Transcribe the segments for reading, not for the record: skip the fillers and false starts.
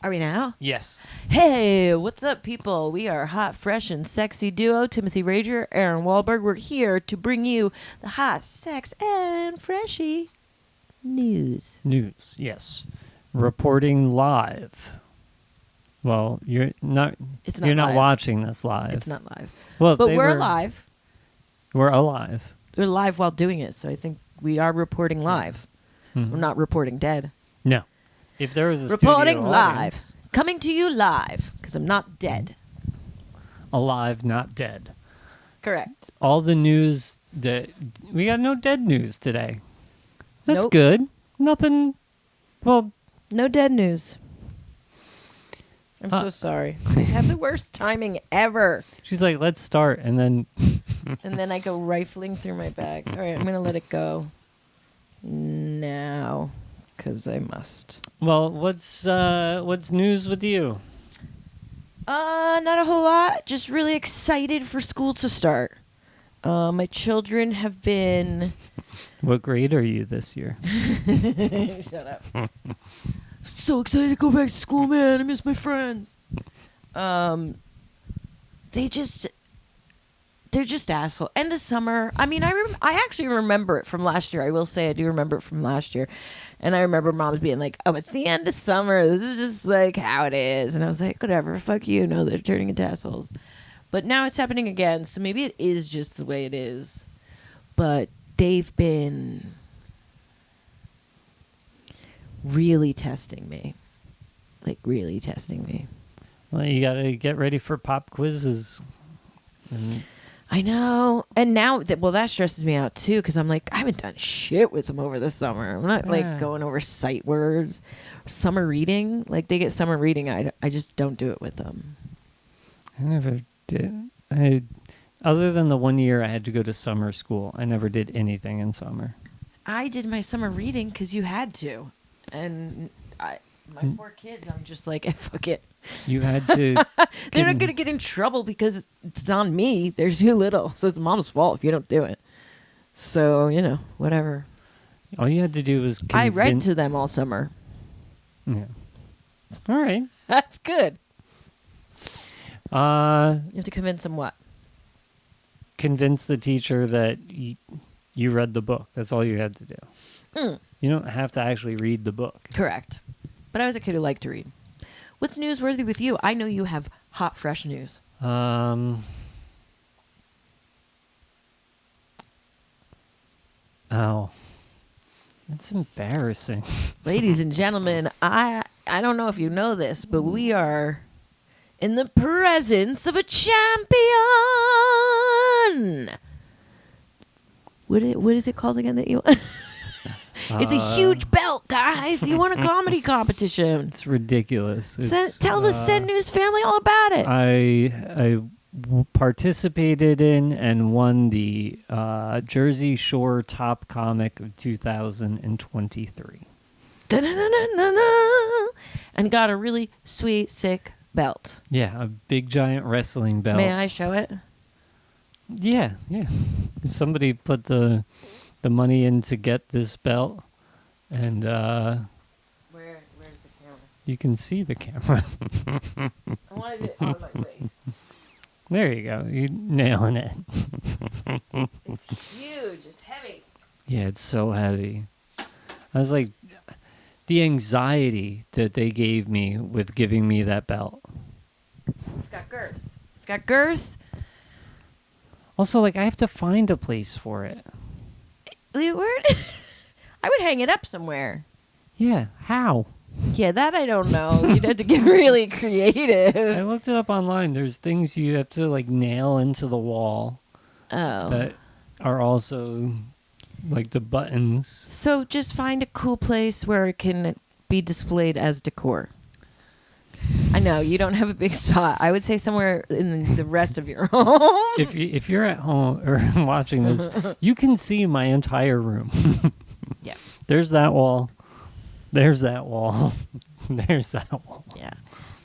Are we now? Yes. Hey, what's up, people? We are hot, fresh, and sexy duo, Timothy Rager, Aaron Wahlberg. We're here to bring you the hot, sex, and freshy news. News, yes. Reporting live. Well, you're not It's not you're not live. watching this live. It's not live. Well, But we're alive. We're alive. We're live while doing it, so I think we are reporting live. Mhm. We're not reporting dead. No. If there was a Reporting studio live. audience, Coming to you live, because I'm not dead. alive, not dead. Correct. All the news that we got no dead news today. That's Nope. good. Nothing. Well, No dead news. I'm so sorry. I have the worst timing ever. she's like, let's start, and then And then I go rifling through my bag. All right, I'm going to let it go now because I must. well, what's news with you? Not a whole lot. Just really excited for school to start. My children have been... What grade are you this year? Shut up. So excited to go back to school, man. I miss my friends. They're just asshole. End of summer. I mean, I actually remember it from last year. I will say I do remember it from last year. And I remember moms being like, oh, it's the end of summer. This is just like how it is. And I was like, whatever, fuck you. No, they're turning into assholes. But now it's happening again. So maybe it is just the way it is. But they've been really testing me. Like, really testing me. Well, you got to get ready for pop quizzes. And I know. And now, that stresses me out, too, because I'm like, I haven't done shit with them over the summer. I'm not, Yeah. like, going over sight words. Summer reading. Like, they get summer reading. I just don't do it with them. I never did. Other than the 1 year I had to go to summer school, I never did anything in summer. I did my summer reading because you had to. And my poor kids, I'm just like, fuck it. You had to. They're not going to get in trouble because it's on me. They're too little. So it's mom's fault if you don't do it. So, whatever. All you had to do was. I read to them all summer. Yeah. All right. That's good. You You have to convince them what? convince the teacher that you read the book. That's all you had to do. Mm, You don't have to actually read the book. correct. But I was a kid who liked to read. What's newsworthy with you? I know you have hot, fresh news. Oh. That's embarrassing. Ladies and gentlemen, I don't know if you know this, but we are in the presence of a champion. What is it called again that you It's a huge belt, guys. You won a comedy competition. It's ridiculous. Tell the Send News family all about it. I participated in and won the Jersey Shore Top Comic of 2023. Da-na-na-na-na-na. And got a really sweet, sick belt. Yeah, a big giant wrestling belt. May I show it? Yeah. Somebody put the money in to get this belt, and Where's the camera? you can see the camera. I wanted it on my waist. There you go. You're nailing it. It's huge. It's heavy. Yeah, it's so heavy. I was like, the anxiety that they gave me with giving me that belt. It's got girth. Also, like, I have to find a place for it. I would hang it up somewhere. Yeah, how? Yeah, that I don't know. You'd have to get really creative. I looked it up online. There's things you have to, like, nail into the wall Oh. that are also, like, the buttons. So just find a cool place where it can be displayed as decor. I know, you don't have a big spot. I would say somewhere in the rest of your home. If you're at home or watching this, you can see my entire room. Yeah. There's that wall. There's that wall. There's that wall. Yeah.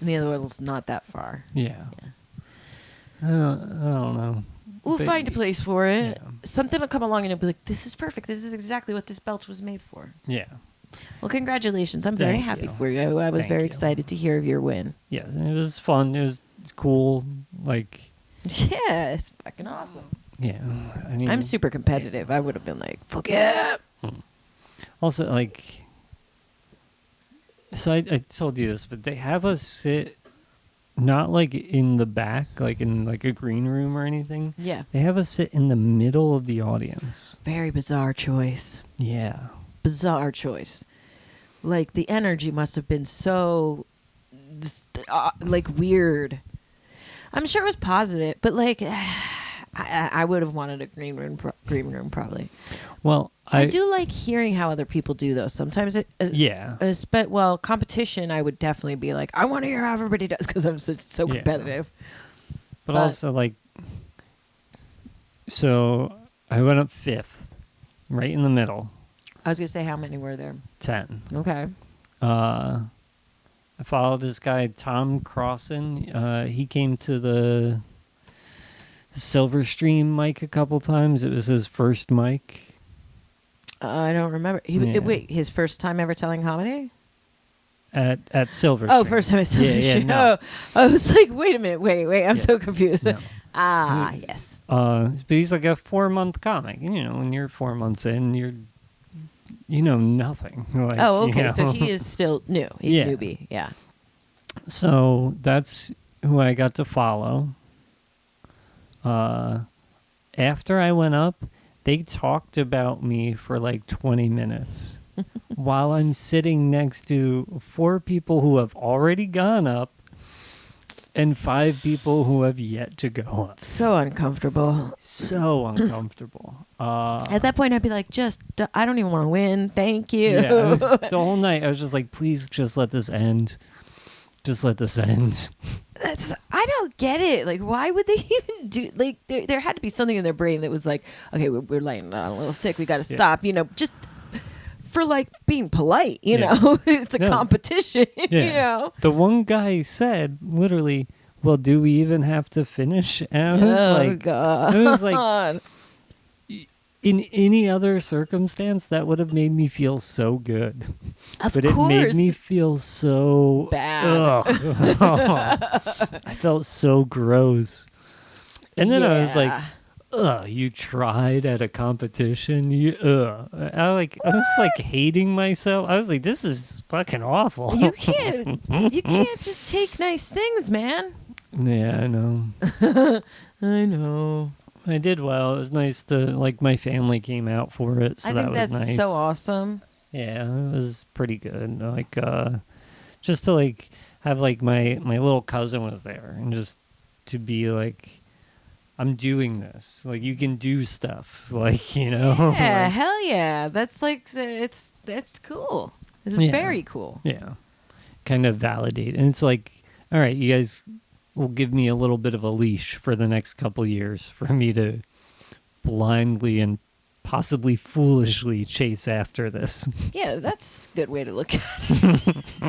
And the other one's not that far. Yeah. Yeah. I don't know. We'll But- find a place for it. Yeah. Something will come along and it'll be like, this is perfect. This is exactly what this belt was made for. Yeah. Well, congratulations. I'm very Thank happy you. for you. I was Thank very you. excited to hear of your win. Yes, and it was fun. It was cool. Like, Yeah, it's fucking awesome. yeah. I mean, I'm super competitive. I would have been like, fuck yeah. also, like, so I told you this, but they have us sit not like in the back, like in like a green room or anything. Yeah. They have us sit in the middle of the audience. Very bizarre choice. Yeah. Bizarre choice. Like, the energy must have been so, like, weird. I'm sure it was positive, but, like, I would have wanted a green room probably. Well, I do like hearing how other people do, though. Sometimes Yeah. well, competition, I would definitely be like, I want to hear how everybody does because I'm so Yeah. competitive. But also, like, so I went up 5th, right in the middle, I was gonna say, how many were there? 10. Okay. I followed this guy, Tom Crossan. He came to the Silverstream mic a couple times. It was his first mic. I don't remember. Yeah. Wait, his first time ever telling comedy? At Silverstream. Oh, first time I saw the show. no. I was like, wait a minute, wait. I'm so confused. No. Yes. But he's like a 4-month comic. And, when you're 4 months in, you know nothing. Like, Oh, okay. So he is still new. He's Yeah. newbie. Yeah. So that's who I got to follow. After I went up, they talked about me for like 20 minutes while I'm sitting next to 4 people who have already gone up and 5 people who have yet to go up. So uncomfortable. So uncomfortable. At that point, I'd be like, I don't even want to win. Thank you. Yeah, the whole night I was just like, please just let this end. Just let this end. I don't get it. Like, why would they even do? Like, there had to be something in their brain that was like, okay, we're laying it on a little thick. We got to stop. Just for like being polite. You know, it's a competition. Yeah. You know. The one guy said literally, "Well, do we even have to finish?" And I was like, God. I was like, in any other circumstance, that would have made me feel so good. Of But course. it made me feel so bad. I felt so gross. And then I was like, Yeah. ugh, you tried at a competition? I was like hating myself. I was like, this is fucking awful. You can't just take nice things, man. Yeah, I know. I know. I did well. It was nice to, like, my family came out for it, so I that think was that's nice. so awesome. Yeah, it was pretty good. Like, just to, like, have, like, my little cousin was there, and just to be, like, I'm doing this. Like, you can do stuff. Like, Yeah, like, hell yeah. That's like, that's cool. It's Yeah. very cool. yeah. Kind of validate. And it's like, all right, you guys will give me a little bit of a leash for the next couple years for me to blindly and possibly foolishly chase after this. Yeah, that's a good way to look at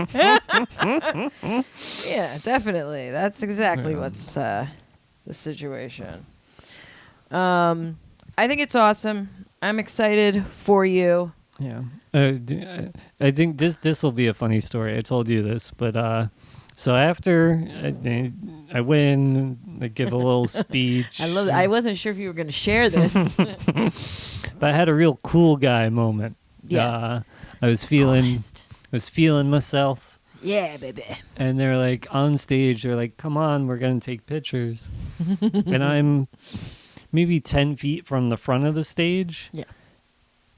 it. Yeah, definitely. That's exactly what's the situation. I think it's awesome. I'm excited for you. Yeah. I think this will be a funny story. I told you this, but so after I win, I give a little speech. I love it. I wasn't sure if you were going to share this. But I had a real cool guy moment. Yeah. I was feeling Coolest. myself. Yeah, baby. And they're like on stage, they're like, come on, we're going to take pictures. And I'm maybe 10 feet from the front of the stage. Yeah.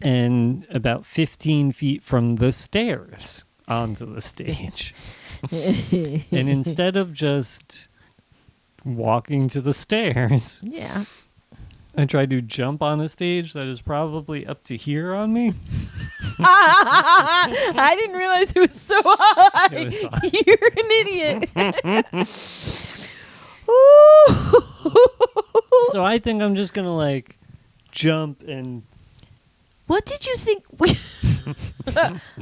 And about 15 feet from the stairs onto the stage. And instead of just walking to the stairs, Yeah. I tried to jump on a stage that is probably up to here on me. I didn't realize it was so high. It was high. You're an idiot. Ooh. So I think I'm just going to like jump and... What did you think?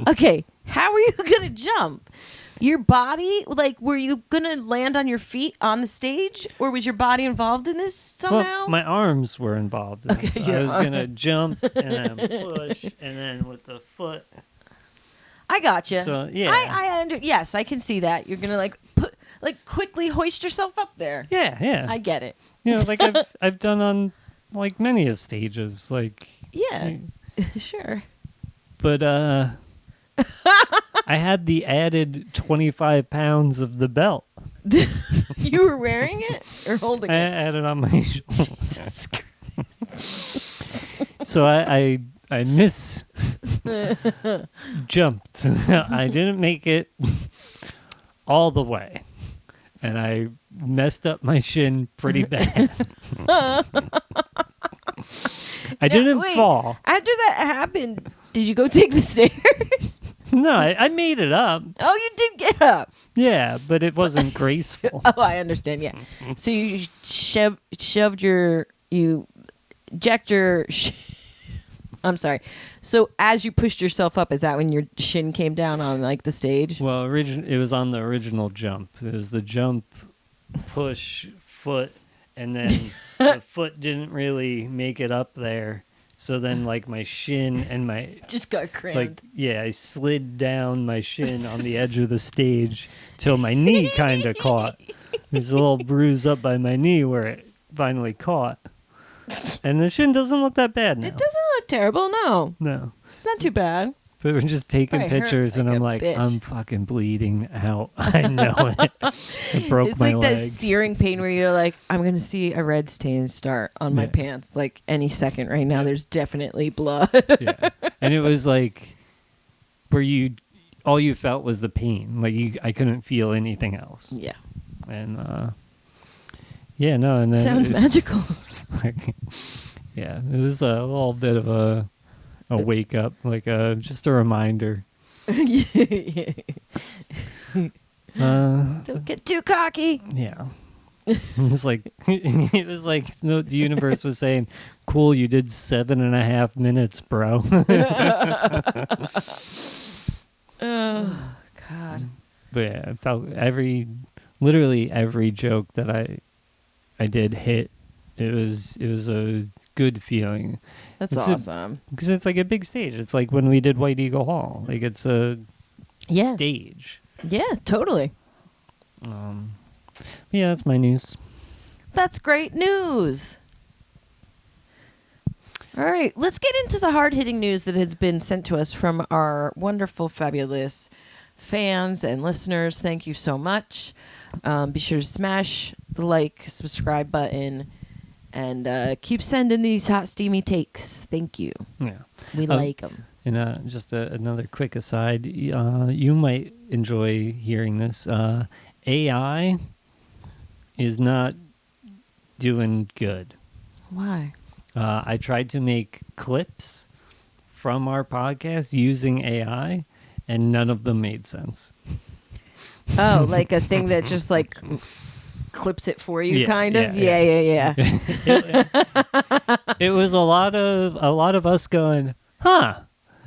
Okay, how were you gonna jump? Your body, like, were you gonna land on your feet on the stage, or was your body involved in this somehow? Well, my arms were involved in it. Okay, So yeah. I was going to jump and then push and then with the foot. I gotcha. So, yeah. Yes, I can see that. You're gonna quickly hoist yourself up there. Yeah. I get it. You know, like I've done on like many of stages, like Yeah, sure. But I had the added 25 pounds of the belt. You were wearing it or holding I it? added on my shoulder. Jesus Christ. So I jumped. I didn't make it all the way, and I messed up my shin pretty bad. I didn't fall. After that happened, did you go take the stairs? No, I made it up. Oh, you did get up. Yeah, but it wasn't graceful. Oh, I understand. Yeah. So you eject your. I'm sorry. So as you pushed yourself up, is that when your shin came down on like the stage? Well, it was on the original jump. It was the jump, push, foot, and then the foot didn't really make it up there. So then, like, my shin and my... Just got crammed. I slid down my shin on the edge of the stage till my knee kind of caught. There's a little bruise up by my knee where it finally caught. And the shin doesn't look that bad now. It doesn't look terrible, no. No. Not too bad. But we're just taking Probably pictures, hurt and like I'm a like, bitch. I'm fucking bleeding out. I know it. It broke It's my like leg. that searing pain where you're like, I'm going to see a red stain start on my Yeah. pants like any second right now. There's definitely blood. Yeah. And it was like where all you felt was the pain. Like I couldn't feel anything else. Yeah. And and then Sounds magical. Yeah, it was a little bit of a wake up, like just a reminder. Don't get too cocky. Yeah. It was like the universe was saying, "Cool, you did 7.5 minutes, bro." Oh God. But yeah, I felt literally every joke that I did hit. It was a good feeling. That's It's awesome. Because it's like a big stage. It's like when we did White Eagle Hall. Like it's a stage. Yeah, totally. Yeah, that's my news. That's great news. All right, let's get into the hard-hitting news that has been sent to us from our wonderful, fabulous fans and listeners. Thank you so much. Be sure to smash the like, subscribe button, and keep sending these hot, steamy takes. Thank you. Yeah. We like them. And just another quick aside, you might enjoy hearing this. AI is not doing good. Why? I tried to make clips from our podcast using AI, and none of them made sense. Oh, like a thing that just like clips it for you, Yeah, kind of. yeah. Yeah. It was a lot of us going, huh?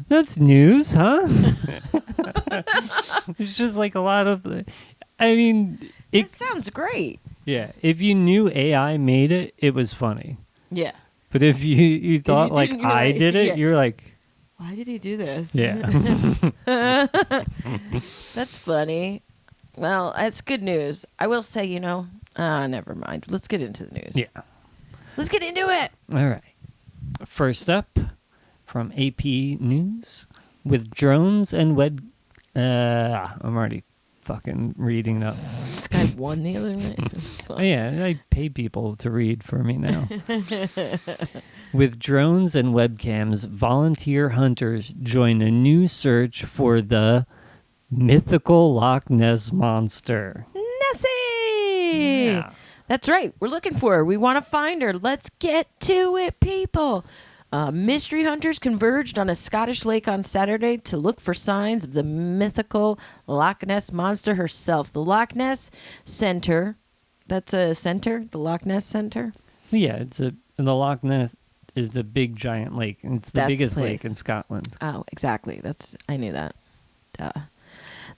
That's news, huh? It's just like a lot of. I mean, It sounds great. Yeah, if you knew AI made it, it was funny. Yeah. But if you thought like didn't, you're I like- did it, yeah. you're like, Why did he do this? yeah. That's funny. Well, that's good news. I will say, never mind. Let's get into the news. Yeah. Let's get into it. All right. First up, from AP News, with drones and web. I'm already fucking reading up. This guy won the other night. Oh, yeah, I pay people to read for me now. With drones and webcams, volunteer hunters join a new search for the mythical Loch Ness monster. Nessie! Yeah. That's right. We're looking for her. We want to find her. Let's get to it, people. Mystery hunters converged on a Scottish lake on Saturday to look for signs of the mythical Loch Ness monster herself. The Loch Ness Center. That's a center? The Loch Ness Center? Yeah, the Loch Ness is the big giant lake, and it's the That's the biggest place. lake in Scotland. Oh, exactly. I knew that. Duh.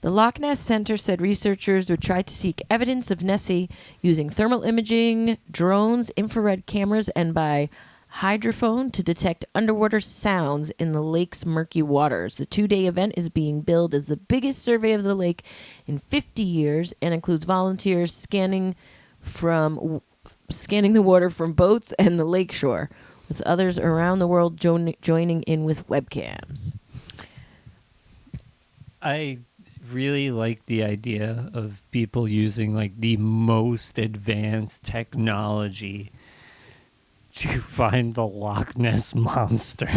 The Loch Ness Center said researchers would try to seek evidence of Nessie using thermal imaging, drones, infrared cameras, and by hydrophone to detect underwater sounds in the lake's murky waters. The 2-day event is being billed as the biggest survey of the lake in 50 years and includes volunteers scanning the water from boats and the lakeshore, with others around the world joining in with webcams. I really like the idea of people using like the most advanced technology to find the Loch Ness monster.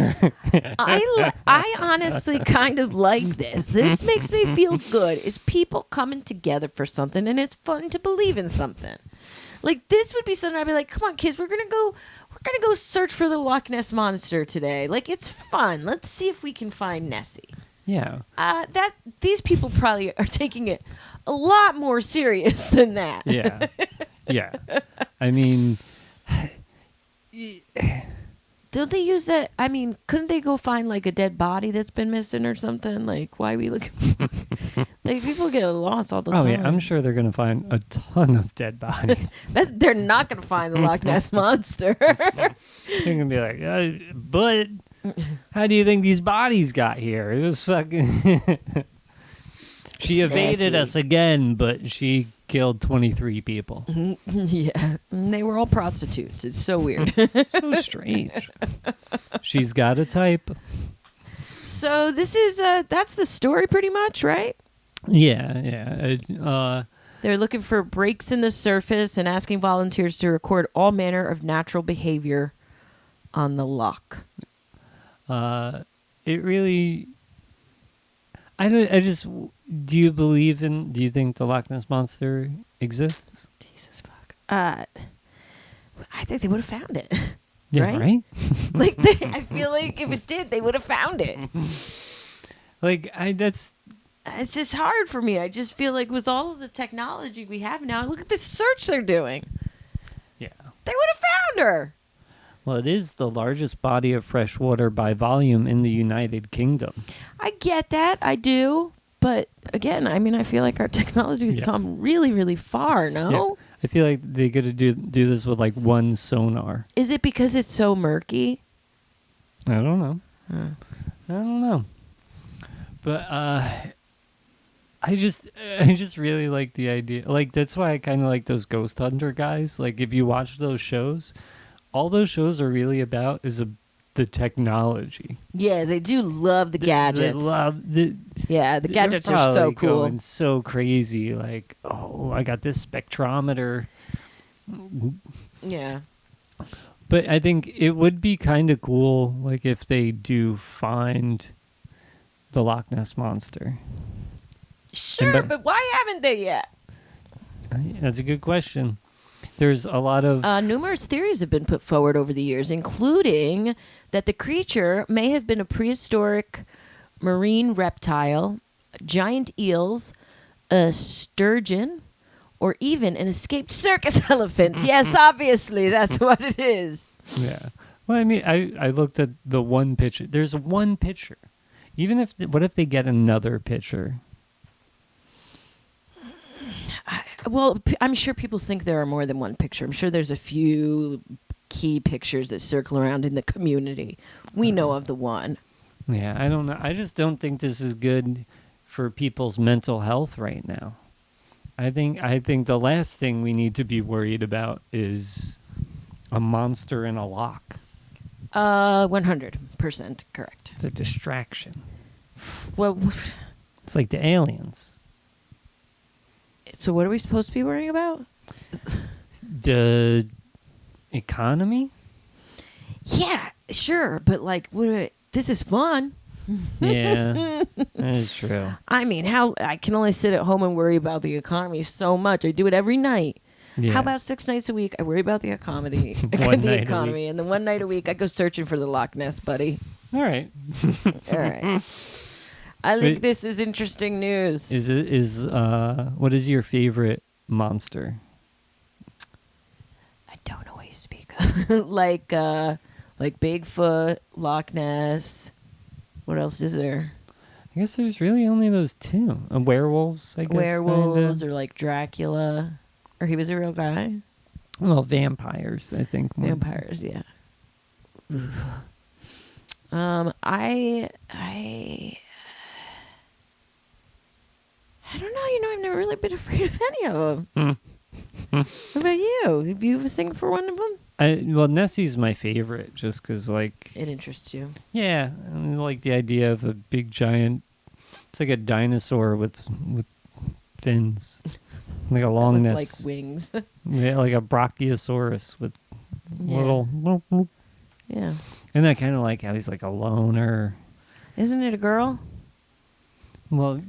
I honestly kind of like this. This makes me feel good. Is people coming together for something, and it's fun to believe in something. Like, this would be something I'd be like, come on, kids, we're gonna go search for the Loch Ness monster today. Like, it's fun. Let's see if we can find Nessie. Yeah. These people probably are taking it a lot more serious than that. Yeah. Yeah. I mean, Don't they use that? I mean, couldn't they go find like a dead body that's been missing or something? Like, why are we looking? Like, people get lost all the time. oh yeah, I'm sure they're gonna find a ton of dead bodies. They're not going to find the Loch Ness monster. They're gonna be like, but how do you think these bodies got here? It was fucking. She evaded Nessie. us again, but she killed 23 people. Yeah, and they were all prostitutes. It's so weird. So strange. She's got a type. So this is that's the story, pretty much, right? Yeah, yeah. They're looking for breaks in the surface and asking volunteers to record all manner of natural behavior on the loch. It really. Do you think the Loch Ness monster exists? Jesus fuck. I think they would have found it. Yeah, right? Like, I feel like if it did, they would have found it. Like, It's just hard for me. I just feel like with all of the technology we have now, look at the search they're doing. yeah. They would have found her. Well, it is the largest body of fresh water by volume in the United Kingdom. I get that. I do. But again, I mean, I feel like our technology's come really, really far, no? Yeah. I feel like they could do this with like one sonar. Is it because it's so murky? I don't know. I don't know. But I just really like the idea. Like, that's why I kind of like those ghost hunter guys. Like, if you watch those shows, all those shows are really about is the technology. Yeah, they do love the gadgets. They love the gadgets are so cool. Going so crazy. Like, oh, I got this spectrometer. Yeah. But I think it would be kind of cool, like, if they do find the Loch Ness monster. Sure, but why haven't they yet? That's a good question. There's a lot of... numerous theories have been put forward over the years, including that the creature may have been a prehistoric marine reptile, giant eels, a sturgeon, or even an escaped circus elephant. Yes, obviously, that's what it is. Yeah. Well, I mean, I looked at the one picture. There's one picture. Even if... What if they get another picture? Well, I'm sure people think there are more than one picture. I'm sure there's a few key pictures that circle around in the community. We know of the one. Yeah, I don't know. I just don't think this is good for people's mental health right now. I think the last thing we need to be worried about is a monster in a loch. 100% correct. It's a distraction. Well, It's like the aliens. so what are we supposed to be worrying about? The economy? Yeah, sure, but like, this is fun. Yeah, that is true. I mean, I can only sit at home and worry about the economy so much. I do it every night. Yeah. How about 6 nights a week? I worry about the economy, One night a economy, and then one night a week I go searching for the Loch Ness, buddy. All right. All right. I think this is interesting news. What is your favorite monster? I don't know what you speak of. like Bigfoot, Loch Ness. What else is there? I guess there's really only those two. Werewolves, I guess. Werewolves, kinda. or like Dracula, or he was a real guy. Well, vampires, I think. More. Vampires, yeah. I don't know. You know, I've never really been afraid of any of them. Mm. What about you? Have you a thing for one of them? Well, Nessie's my favorite, just because, like, It interests you. yeah, I like the idea of a big giant. It's like a dinosaur with fins, like a long With, ness, like wings. yeah, like a brachiosaurus with Yeah. little. Yeah. And I kind of like how he's like a loner. Isn't it a girl? Well,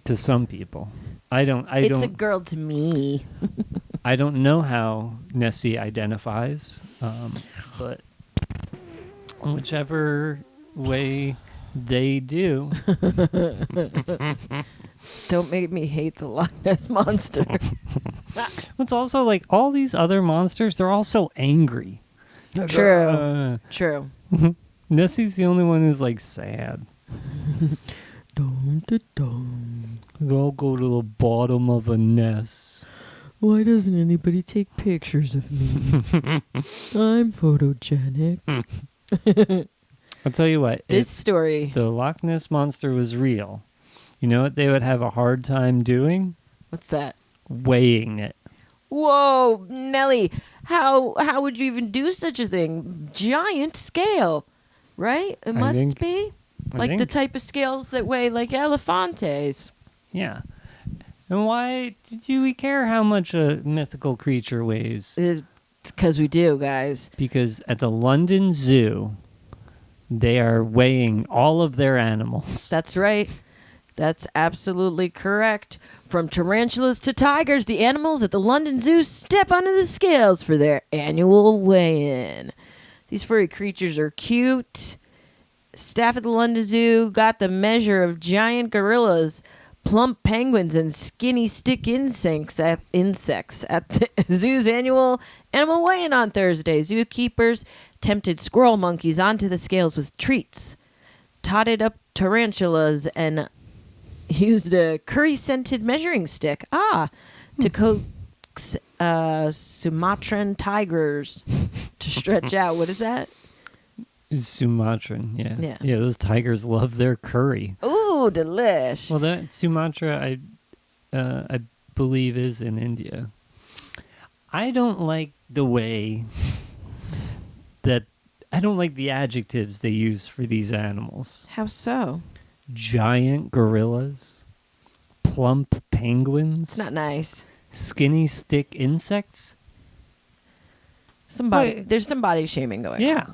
to some people, I don't. It's a girl to me. I don't know how Nessie identifies, but whichever way they do. Don't make me hate the Loch Ness monster. It's also like all these other monsters, they're all so angry. True. True. Nessie's the only one who's like sad. I'll go to the bottom of a nest. Why doesn't anybody take pictures of me? I'm photogenic. I'll tell you what. This if story. the Loch Ness monster was real, you know what they would have a hard time doing? What's that? Weighing it. Whoa, Nelly. How would you even do such a thing? Giant scale, right? It must think- be. I Like the think. type of scales that weigh like elefantes. Yeah. And why do we care how much a mythical creature weighs? It's because we do, guys. Because at the London Zoo, they are weighing all of their animals. That's right. That's absolutely correct. From tarantulas to tigers, the animals at the London Zoo step onto the scales for their annual weigh-in. These furry creatures are cute. Staff at the London Zoo got the measure of giant gorillas, plump penguins, and skinny stick insects at the zoo's annual animal weigh-in on Thursday. Zookeepers tempted squirrel monkeys onto the scales with treats, totted up tarantulas, and used a curry-scented measuring stick to coax Sumatran tigers to stretch out. What is that? Sumatran, yeah. Yeah. Those tigers love their curry. Ooh, delish. Well, that Sumatra, I believe, is in India. I don't like the way that I don't like the adjectives they use for these animals. How so? Giant gorillas, plump penguins, It's not nice. skinny stick insects. There's some body shaming going on. Yeah.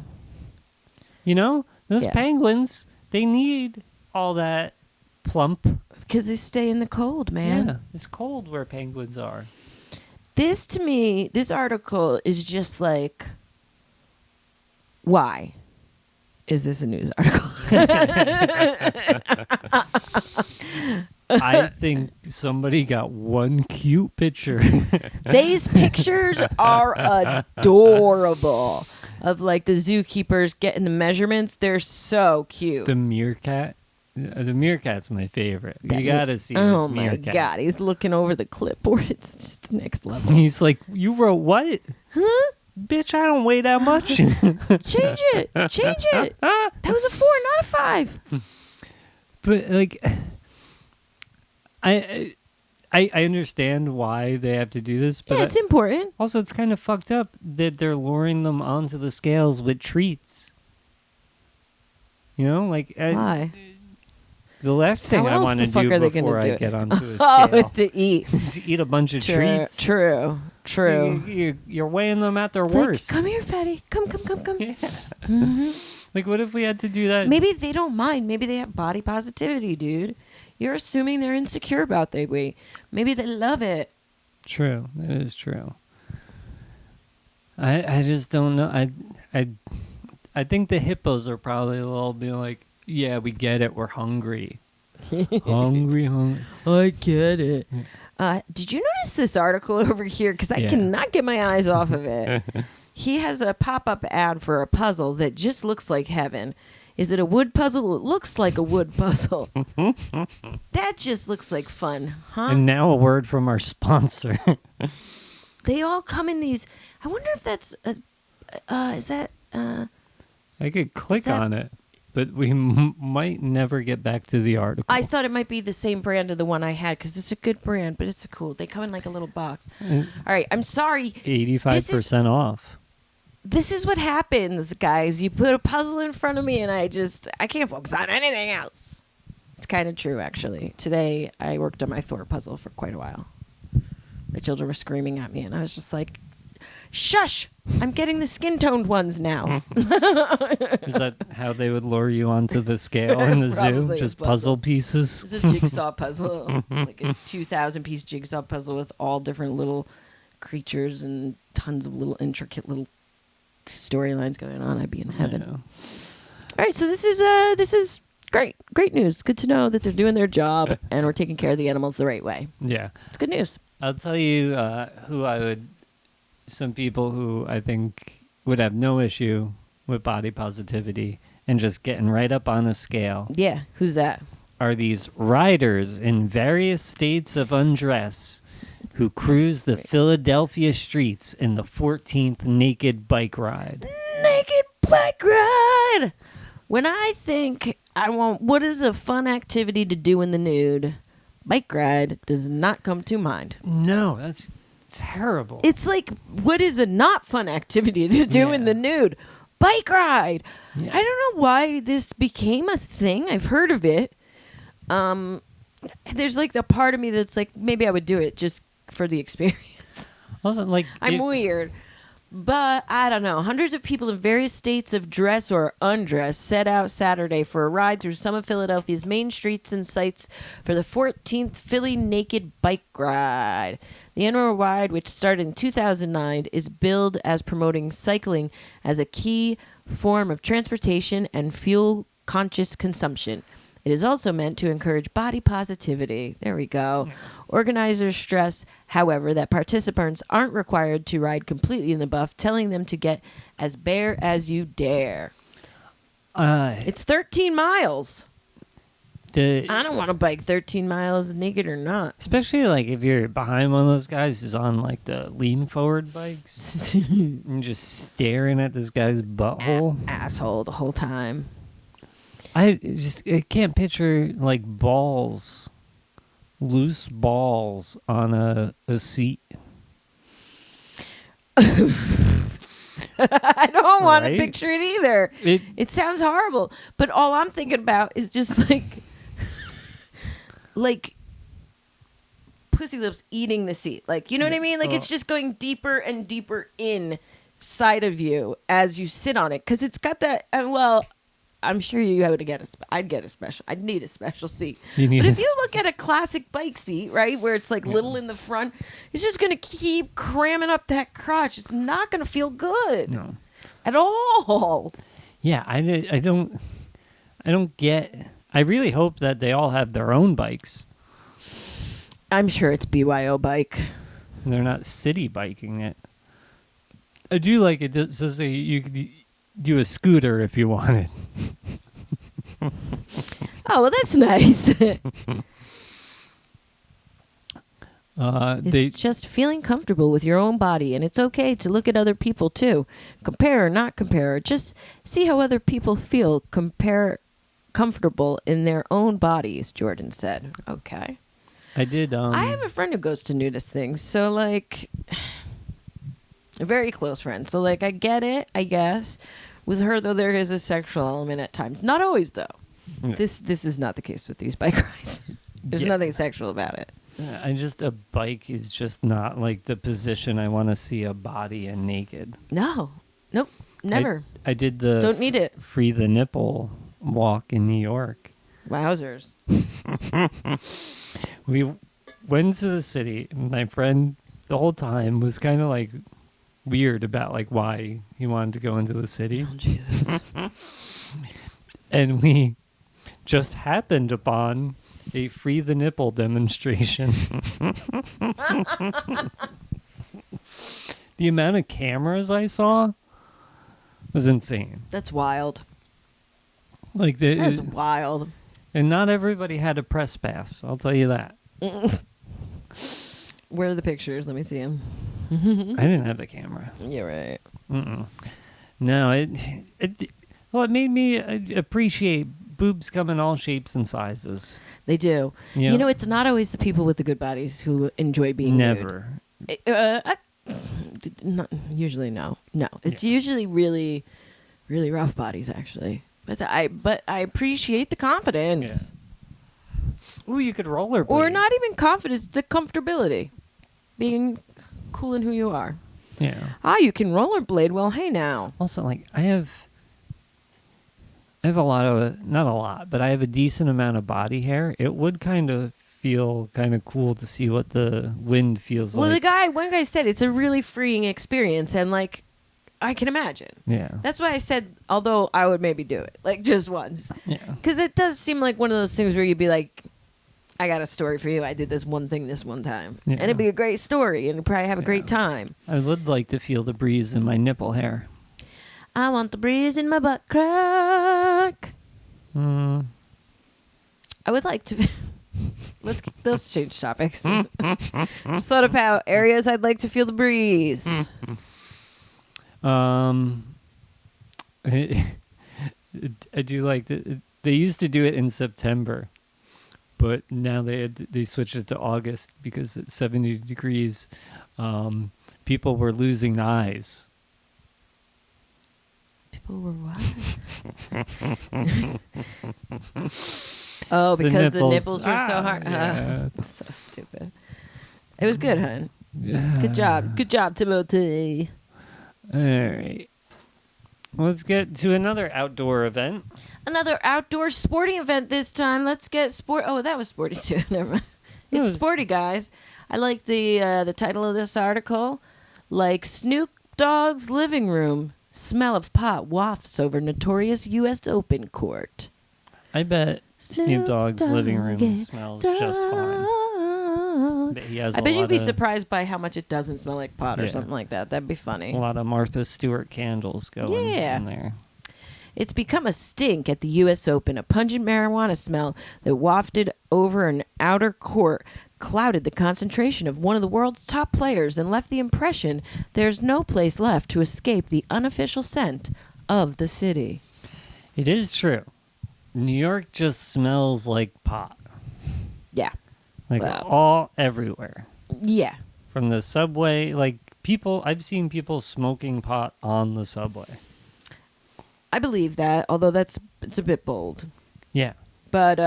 You know, those Yeah. penguins, they need all that plump. Because they stay in the cold, man. Yeah, it's cold where penguins are. This, to me, this article is just like, why is this a news article? I think somebody got one cute picture. These pictures are adorable. Of like the zookeepers getting the measurements. They're so cute. The meerkat. The meerkat's my favorite. That You gotta see Oh this my meerkat. god, he's looking over the clipboard. It's just next level. He's like, you wrote what? Huh? Bitch, I don't weigh that much. Change it. Change it. That was a 4, not a 5. But like, I understand why they have to do this, but Yeah, it's important. also it's kind of fucked up that they're luring them onto the scales with treats. You know, like Why? the last thing How I else want the to fuck do are they gonna before do I it? get onto a Oh, scale it's to eat. is eat a bunch of treats. True. You're weighing them at their It's like, worst. come here, fatty. Come. Yeah. Mhm. Like, what if we had to do that? Maybe they don't mind. Maybe they have body positivity, dude. You're assuming they're insecure about their weight. Maybe they love it. True. That is true. I just don't know. I think the hippos are probably a little bit like, yeah, we get it. We're hungry. hungry. I get it. Did you notice this article over here? Because I Yeah. cannot get my eyes off of it. He has a pop-up ad for a puzzle that just looks like heaven. Is it a wood puzzle? It looks like a wood puzzle. That just looks like fun, huh? And now a word from our sponsor. They all come in these. I wonder if that's is that I could click that- on it, but we might never get back to the article. I thought it might be the same brand of the one I had because it's a good brand, but it's cool. They come in like a little box. All right, I'm sorry. 85% off. This is what happens, guys. You put a puzzle in front of me, and I can't focus on anything else. It's kind of true, actually. Today, I worked on my Thor puzzle for quite a while. The children were screaming at me, and I was just like, shush! I'm getting the skin-toned ones now. Is that how they would lure you onto the scale in the zoo? Probably a Just puzzle. puzzle pieces? It's a jigsaw puzzle, like a 2,000-piece jigsaw puzzle with all different little creatures and tons of little intricate little storylines going on. I'd be in heaven. Yeah. All right, so this is great news. Good to know that they're doing their job and we're taking care of the animals the right way. Yeah. It's good news. I'll tell you some people who I think would have no issue with body positivity and just getting right up on a scale Yeah, who's that? are these riders in various states of undress who cruise the Philadelphia streets in the 14th naked bike ride. Naked bike ride. When I think I want what is a fun activity to do in the nude, bike ride does not come to mind. No, that's terrible. It's like, what is a not fun activity to do in Yeah. the nude? Bike ride. Yeah. I don't know why this became a thing. I've heard of it. There's like the part of me that's like, maybe I would do it just for the experience. Wasn't like I'm weird. But I don't know. Hundreds of people in various states of dress or undress set out Saturday for a ride through some of Philadelphia's main streets and sites for the 14th Philly Naked Bike Ride. The annual ride, which started in 2009, is billed as promoting cycling as a key form of transportation and fuel-conscious consumption. It is also meant to encourage body positivity. There we go. Organizers stress, however, that participants aren't required to ride completely in the buff, telling them to get as bare as you dare. It's 13 miles. I don't want to bike 13 miles naked or not. Especially like if you're behind one of those guys who's on like the lean forward bikes and just staring at this guy's butthole. Asshole the whole time. I can't picture like loose balls on a seat. I don't want to Right? picture it either. It sounds horrible. But all I'm thinking about is just like pussy lips eating the seat. Like, you know what I mean? Like, it's just going deeper and deeper inside of you as you sit on it. Because it's got that, I'm sure you would get I'd need a special seat. But if you look at a classic bike seat, right, where it's like little in the front, it's just going to keep cramming up that crotch. It's not going to feel good at all. Yeah, I don't get. I really hope that they all have their own bikes. I'm sure it's BYO bike. And they're not city biking it. I do like it. It says that you could do a scooter if you wanted. Oh, well, that's nice. It's just feeling comfortable with your own body, and it's okay to look at other people too. Compare or not compare. Just see how other people feel. Comfortable in their own bodies, Jordan said. Okay. I did. I have a friend who goes to nudist things, so like a very close friend. So like I get it, I guess. With her though, there is a sexual element at times. Not always though. Yeah. This is not the case with these bike rides. There's nothing sexual about it. A bike is just not like the position I want to see a body and naked. No. Nope. Never. I did the Don't need it. Free the Nipple walk in New York. Wowzers. We went to the city, and my friend the whole time was kind of like weird about like why he wanted to go into the city. Oh, Jesus. And we just happened upon a Free the Nipple demonstration. The amount of cameras I saw was insane. That's wild. Like That's wild. and not everybody had a press pass. I'll tell you that. Where are the pictures? Let me see them. I didn't have the camera. You're right. Mm-mm. No, it made me appreciate boobs come in all shapes and sizes. They do. Yeah. You know, it's not always the people with the good bodies who enjoy being Never. nude. Usually, no. It's usually really, really rough bodies, actually. But I appreciate the confidence. Ooh, you could rollerblade. Or not even confidence, the comfortability. Being cool in who you are. Yeah. You can rollerblade. Well, hey now. Also, like, I have a lot of, not a lot, but I have a decent amount of body hair. It would kind of feel kind of cool to see what the wind feels Well, like. one guy said it's a really freeing experience, and like, I can imagine. Yeah. That's why I said, although I would maybe do it, like just once. Yeah. Because it does seem like one of those things where you'd be like, I got a story for you. I did this one thing this one time. Yeah. And it'd be a great story, and you'd probably have a great time. I would like to feel the breeze in my nipple hair. I want the breeze in my butt crack. Mm. I would like to... Let's change topics. Just thought about areas I'd like to feel the breeze. I do like they used to do it in September, but now they switched it to August because at 70 degrees, people were losing eyes. People were what? Oh, because the nipples were so hard. Yeah. So stupid. It was good, hon. Yeah. Good job, Timothy. All right. Let's get to another outdoor event. Another outdoor sporting event this time. Let's get sport. Oh, that was sporty too. Never mind. It's sporty, guys. I like the title of this article. Like Snoop Dogg's living room, smell of pot wafts over notorious U.S. Open court. I bet Snoop Dogg's living room smells just fine. I bet you'd be surprised by how much it doesn't smell like pot or something like that. That'd be funny. A lot of Martha Stewart candles going in there. It's become a stink at the U.S. Open. A pungent marijuana smell that wafted over an outer court clouded the concentration of one of the world's top players and left the impression there's no place left to escape the unofficial scent of the city. It is true. New York just smells like pot. Yeah. Like all everywhere. Yeah. From the subway, like I've seen people smoking pot on the subway. I believe that, although it's a bit bold. Yeah. But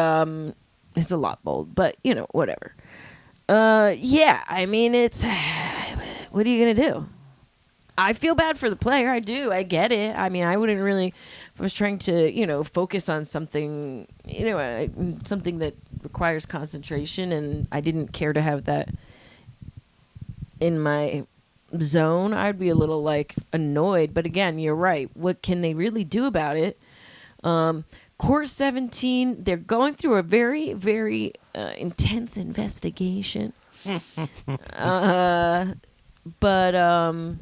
it's a lot bold, but you know, whatever. Yeah, I mean, it's what are you going to do? I feel bad for the player. I do. I get it. I mean, I wouldn't really, if I was trying to, focus on something, something that requires concentration, and I didn't care to have that in my zone, I'd be a little, annoyed. But again, you're right. What can they really do about it? Court 17, they're going through a very, very intense investigation. But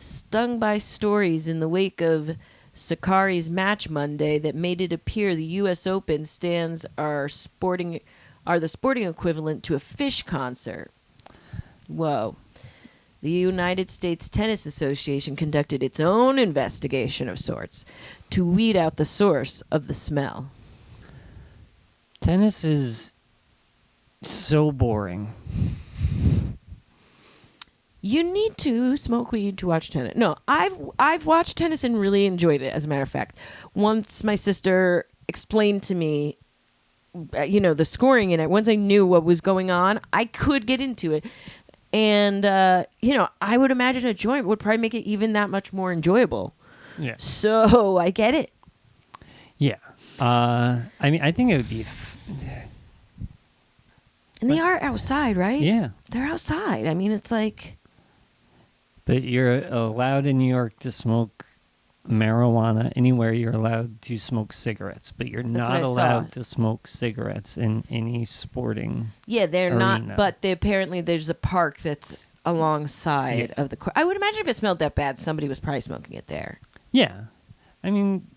stung by stories in the wake of Sakari's match Monday that made it appear the U.S. Open stands are the sporting equivalent to a fish concert. Whoa. The United States Tennis Association conducted its own investigation of sorts to weed out the source of the smell. Tennis is so boring. You need to smoke weed to watch tennis. No, I've watched tennis and really enjoyed it, as a matter of fact. Once my sister explained to me, the scoring in it, once I knew what was going on, I could get into it. And, I would imagine a joint would probably make it even that much more enjoyable. Yeah. So I get it. Yeah. I mean, I think it would be... And they are outside, right? Yeah. They're outside. I mean, it's like... But you're allowed in New York to smoke marijuana anywhere. You're allowed to smoke cigarettes, but you're not allowed to smoke cigarettes in any sporting they're arena. not, but apparently there's a park that's alongside of the court. I would imagine if it smelled that bad, somebody was probably smoking it there. Yeah. I mean...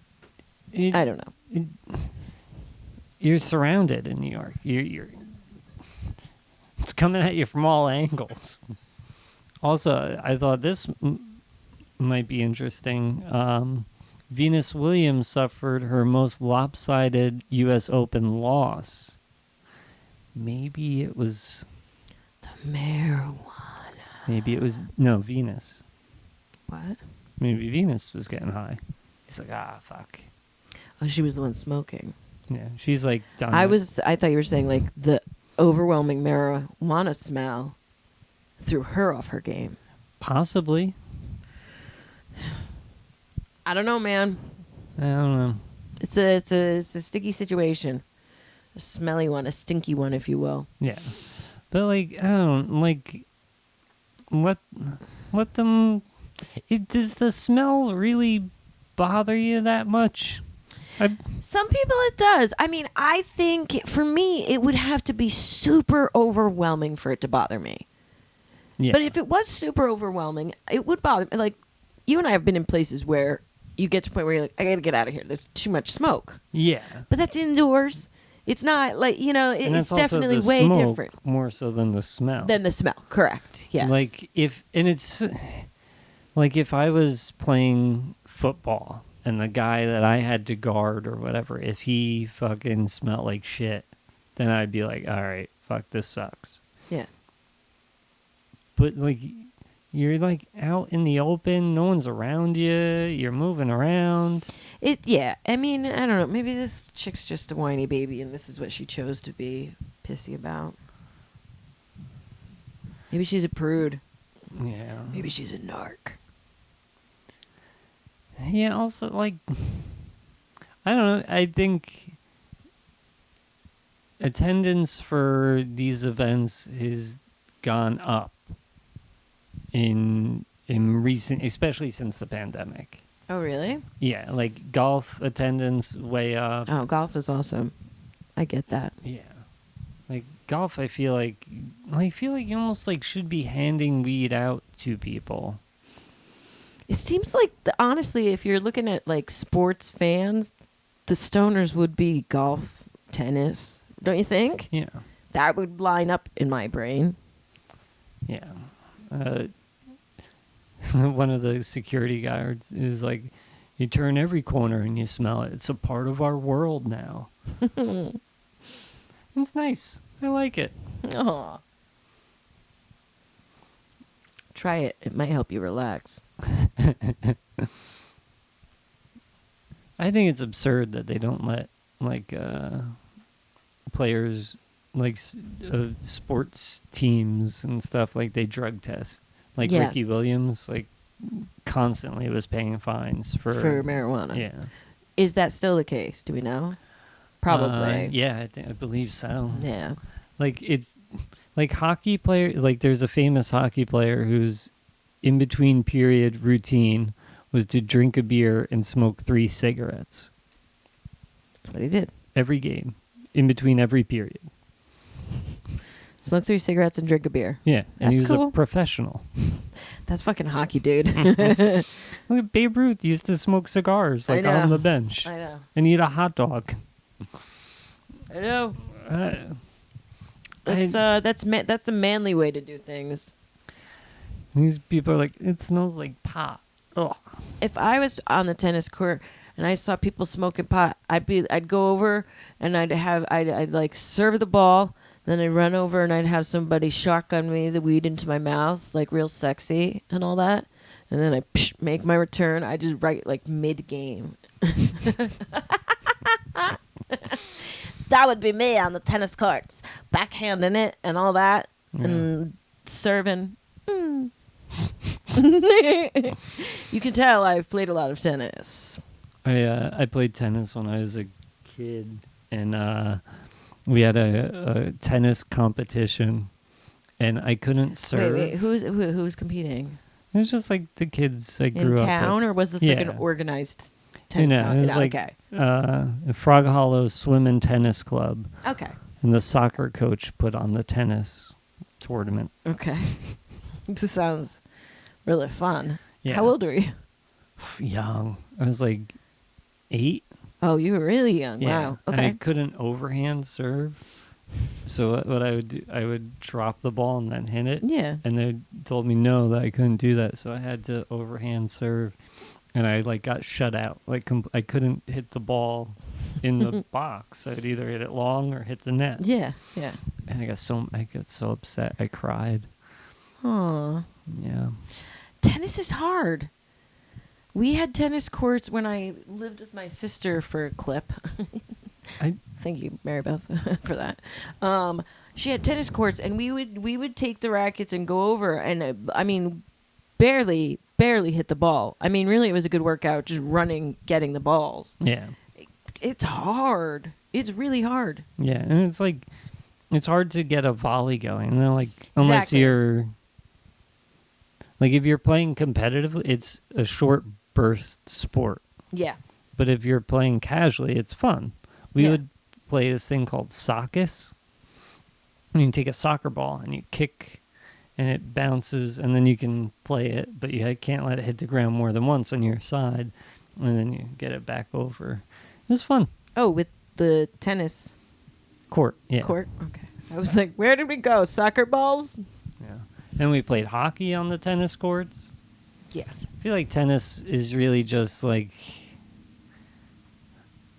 I don't know. You're surrounded in New York. You're it's coming at you from all angles. Also, I thought this might be interesting. Venus Williams suffered her most lopsided U.S. Open loss. Maybe it was... The marijuana. Maybe it was... No, Venus. What? Maybe Venus was getting high. He's like, fuck. Oh, she was the one smoking. Yeah, she's like done. I thought you were saying like the overwhelming marijuana smell threw her off her game. Possibly. I don't know, man. I don't know. It's a sticky situation. A smelly one, a stinky one, if you will. Yeah. But like, I don't like let them does the smell really bother you that much? Some people it does. I mean, I think for me it would have to be super overwhelming for it to bother me. Yeah. But if it was super overwhelming, it would bother me. Like, you and I have been in places where you get to a point where you're like, I got to get out of here. There's too much smoke. Yeah. But that's indoors. It's not like, And it's that's also definitely the way smoke different more so than the smell. than the smell. Correct. Yes. Like if I was playing football and the guy that I had to guard or whatever, if he fucking smelled like shit, then I'd be like, all right, fuck, this sucks. Yeah. But like, you're like out in the open, no one's around you, you're moving around. Yeah. I mean, I don't know. Maybe this chick's just a whiny baby and this is what she chose to be pissy about. Maybe she's a prude. Yeah. Maybe she's a narc. Yeah, also, like, I don't know, I think attendance for these events has gone up in recent, especially since the pandemic. Oh, really? Yeah, like golf attendance way up. Oh, golf is awesome. I get that. Yeah. Like golf, I feel like you almost like should be handing weed out to people. It seems like, honestly, if you're looking at like sports fans, the stoners would be golf, tennis. Don't you think? Yeah. That would line up in my brain. Yeah. One of the security guards is like, you turn every corner and you smell it. It's a part of our world now. It's nice. I like it. Aw. Try it. It might help you relax. I think it's absurd that they don't let like players like sports teams and stuff like they drug test. Like Yeah. Ricky Williams, like constantly was paying fines for marijuana. Yeah. Is that still the case? Do we know? Probably. Yeah, I believe so. Yeah. Like it's like hockey player. Like there's a famous hockey player whose in between period routine was to drink a beer and smoke 3 cigarettes. That's what he did. Every game, in between every period. Smoke 3 cigarettes and drink a beer. Yeah, and That's he was cool. a professional. That's fucking hockey, dude. Look at Babe Ruth used to smoke cigars like I know. on the bench I know. and eat a hot dog. I know. I- That's the manly way to do things. These people are like, it smells like pot. Ugh. If I was on the tennis court and I saw people smoking pot, I'd go over and I'd like serve the ball, then I'd run over and I'd have somebody shotgun me the weed into my mouth, like real sexy and all that, and then I make my return. I just write like mid game. That would be me on the tennis courts, backhanding it and all that, and serving. You can tell I've played a lot of tennis. I played tennis when I was a kid, and we had a tennis competition, and I couldn't serve. Wait, who's competing? It was just like the kids I grew In up town, with. or was this like an Yeah. organized tennis? It was like okay. Frog Hollow Swim and Tennis Club, Okay. and the soccer coach put on the tennis tournament. Okay. This sounds really fun. Yeah. How old were you? Young. I was like 8. Oh, you were really young. Yeah. Wow. And I Okay. couldn't overhand serve. So what I would do, I would drop the ball and then hit it. Yeah. And they told me no, that I couldn't do that. So I had to overhand serve, and I like got shut out. Like I couldn't hit the ball in the box. I'd either hit it long or hit the net. Yeah. Yeah. And I got so upset. I cried. Aw. Yeah. Tennis is hard. We had tennis courts when I lived with my sister for a clip. Thank you, Mary Beth, for that. She had tennis courts, and we would take the rackets and go over, and I mean, barely hit the ball. I mean, really, it was a good workout, just running, getting the balls. Yeah. It's hard. It's really hard. Yeah, and it's like it's hard to get a volley going. And then, like unless Exactly. you're like if you're playing competitively, it's a short burst sport. Yeah. But if you're playing casually, it's fun. We Yeah. would play this thing called soccus. And you take a soccer ball and you kick, and it bounces, and then you can play it, but you can't let it hit the ground more than once on your side, and then you get it back over. It was fun. Oh, with the tennis Court, yeah. court? Okay. I was like, where did we go? Soccer balls? Yeah. And we played hockey on the tennis courts. Yeah. I feel like tennis is really just like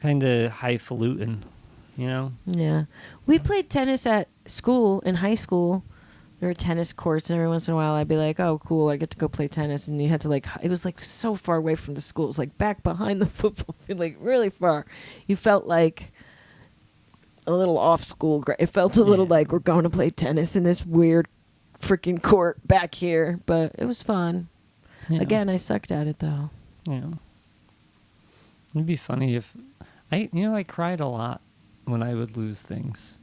kind of highfalutin, you know? Yeah. We played tennis at school, in high school. There were tennis courts, and every once in a while I'd be like, oh, cool, I get to go play tennis. And you had to, like, it was, like, so far away from the school. It was, like, back behind the football field, like, really far. You felt like a little off school. It felt a little Yeah. like we're going to play tennis in this weird freaking court back here. But it was fun. Yeah. Again, I sucked at it, though. Yeah. It'd be funny if I cried a lot when I would lose things.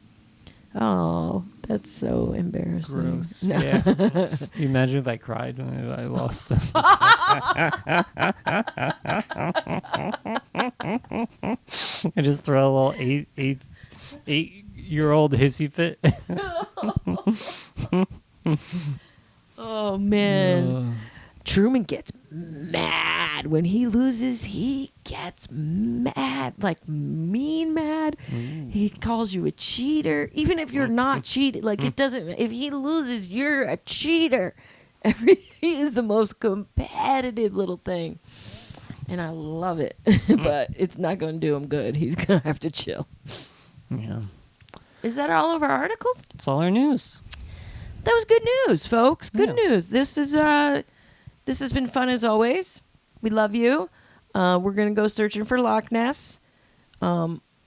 Oh, that's so embarrassing. Gross. No. Yeah. Can you imagine if I cried when I lost them? I just throw a little eight-year-old hissy fit. Oh, man. Truman gets mad. When he loses, he gets mad. Like, mean mad. He calls you a cheater. Even if you're not cheating. Like, it doesn't... If he loses, you're a cheater. He is the most competitive little thing. And I love it. But it's not going to do him good. He's going to have to chill. Yeah. Is that all of our articles? That's all our news. That was good news, folks. Good Yeah. news. This has been fun as always. We love you. We're gonna go searching for Loch Ness.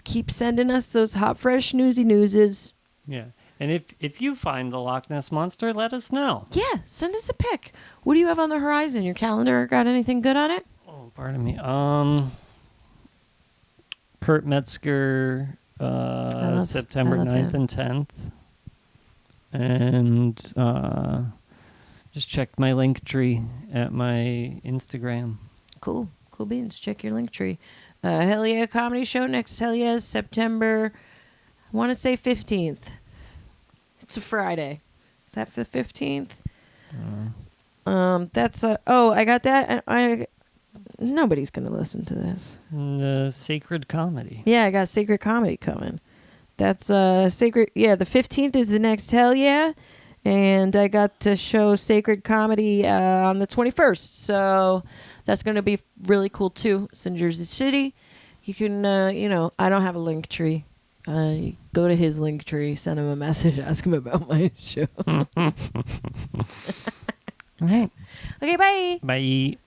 Keep sending us those hot, fresh, newsies. Yeah. And if you find the Loch Ness Monster, let us know. Yeah, send us a pic. What do you have on the horizon? Your calendar got anything good on it? Oh, pardon me. Kurt Metzger, love September him. 9th and 10th. And just check my link tree at my Instagram. Cool beans. Check your link tree. Hell Yeah Comedy Show next Hell Yeah is September, I want to say 15th. It's a Friday. Is that the 15th? That's I got that. Nobody's gonna listen to this. Sacred Comedy. Yeah, I got Sacred Comedy coming. That's Sacred. Yeah, the 15th is the next Hell Yeah, and I got to show Sacred Comedy on the 21st. So that's gonna be really cool too. It's in Jersey City. You can, I don't have a link tree. You go to his link tree, send him a message, ask him about my show. All right. Okay, bye. Bye.